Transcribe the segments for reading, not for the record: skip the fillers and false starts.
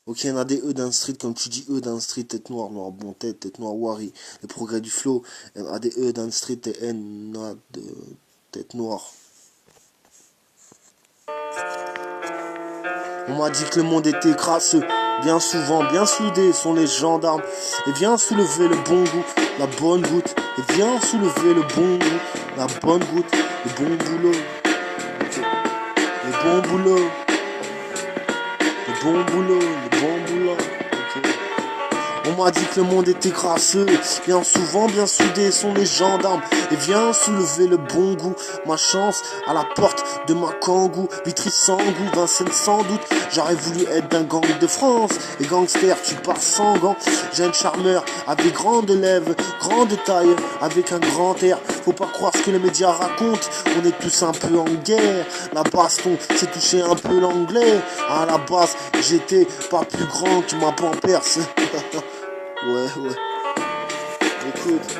Ok, on a des E dans le street, comme tu dis E dans le street, tête noire, noir bon tête noire, wari. Les progrès du flow, on a des E dans le street et N a de tête noire. On m'a dit que le monde était crasseux, bien souvent, bien soudés sont les gendarmes. Et viens soulever le bon goût, la bonne goutte. Et viens soulever le bon goût, la bonne goutte, le bon boulot. Le bon boulot, le bon boulot, le bon boulot. On m'a dit que le monde était crasseux, bien souvent, bien soudés sont les gendarmes. Et viens soulever le bon goût, ma chance à la porte de ma kangou. Vitry sans goût, Vincennes sans doute. J'aurais voulu être d'un gang de France. Et gangster, tu pars sans gants. Jeune charmeur, avec grande lèvres, grande taille, avec un grand air. Faut pas croire ce que les médias racontent, on est tous un peu en guerre. La baston, c'est toucher un peu l'anglais. À la base, j'étais pas plus grand que ma pampers. Ouais. Écoute,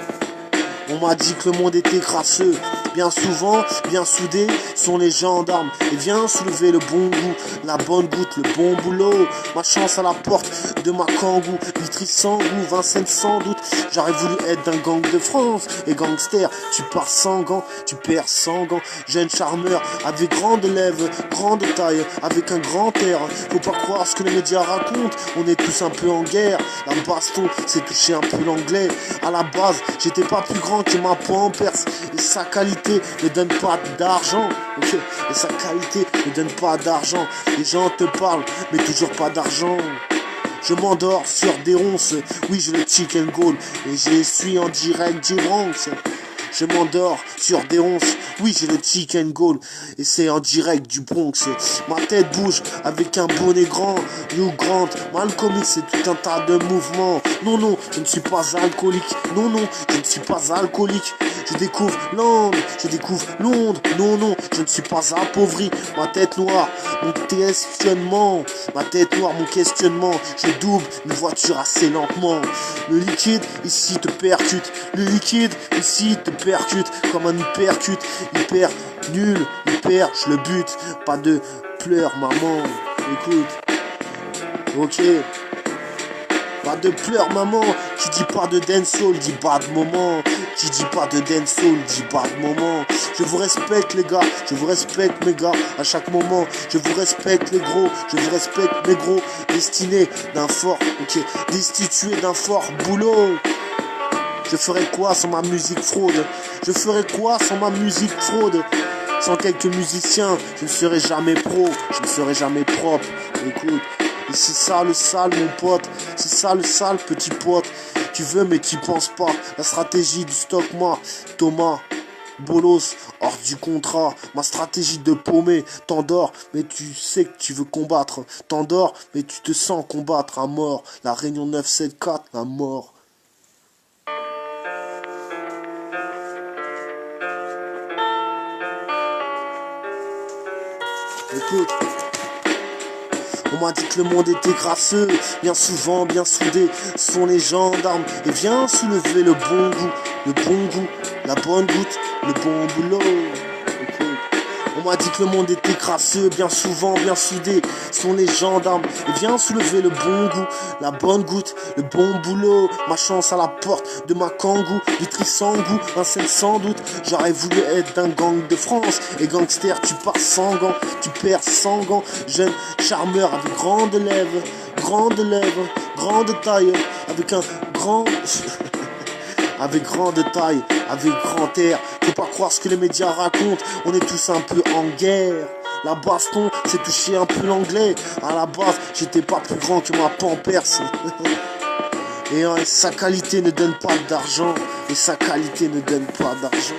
on m'a dit que le monde était crasseux. Bien souvent, bien soudés sont les gendarmes. Et viens soulever le bon goût, la bonne goutte, le bon boulot. Ma chance à la porte de ma kangou. Vitry sans goût, Vincennes sans doute. J'aurais voulu être d'un gang de France. Et gangster, tu pars sans gants, tu perds sans gants. Jeune charmeur, avec grande lèvres, grande taille, avec un grand air. Faut pas croire ce que les médias racontent, on est tous un peu en guerre. La baston, c'est toucher un peu l'anglais. À la base, j'étais pas plus grand que ma pampers. Et sa qualité ne donne pas d'argent. Ok, et sa qualité ne donne pas d'argent. Les gens te parlent, mais toujours pas d'argent. Je m'endors sur des ronces. Oui, j'ai le chicken goal. Et je suis en direct du Bronx. Je m'endors sur des ronces. Oui, j'ai le chicken goal. Et c'est en direct du Bronx. Ma tête bouge avec un bonnet grand. New Grant, Malcolm X, c'est tout un tas de mouvements. Non, je ne suis pas alcoolique. Non, je ne suis pas alcoolique. Je découvre Londres, je découvre Londres. Non, je ne suis pas appauvri. Ma tête noire, mon questionnement. Ma tête noire, mon questionnement. Je double une voiture assez lentement. Le liquide ici te percute. Le liquide ici te percute comme un hypercute. Hyper nul, hyper, je le bute. Pas de pleurs, maman. Écoute. Ok. Pas de pleurs, maman. Qui dit pas de dancehall, dit pas de moment. Qui dit pas de dancehall, dit pas de moment. Je vous respecte, les gars. Je vous respecte, mes gars. À chaque moment, je vous respecte, les gros. Je vous respecte, mes gros. Destinés d'un fort, ok. Destitué d'un fort boulot. Je ferais quoi sans ma musique fraude? Je ferais quoi sans ma musique fraude? Sans quelques musiciens, je ne serais jamais pro. Je ne serais jamais propre. Écoute. Et c'est ça le sale, mon pote. C'est ça le sale, petit pote. Tu veux, mais tu penses pas. La stratégie du stock, moi, Thomas, Bolos, hors du contrat. Ma stratégie de paumer. T'endors, mais tu sais que tu veux combattre. T'endors, mais tu te sens combattre à mort. La Réunion 974, la mort. Écoute. On m'a dit que le monde était crasseux, bien souvent, bien soudés sont les gendarmes. Et viens soulever le bon goût, la bonne goutte, le bon boulot. Okay. On m'a dit que le monde était crasseux, bien souvent, bien soudés sont les gendarmes. Et viens soulever le bon goût, la bonne goutte, le bon boulot. Ma chance à la porte de ma kangou, Vitry sans goût, Vincennes sans doute. J'aurais voulu être d'un gang de France. Et gangster, tu pars sans gants, tu perds sans gants. Jeune charmeur avec grande lèvres, grande taille, avec un grand... avec grande taille, avec grand air. Faut pas croire ce que les médias racontent, on est tous un peu en guerre. La baston, c'est toucher un peu l'anglais. À la base, j'étais pas plus grand que ma pampers. Et sa qualité ne donne pas d'argent. Et sa qualité ne donne pas d'argent.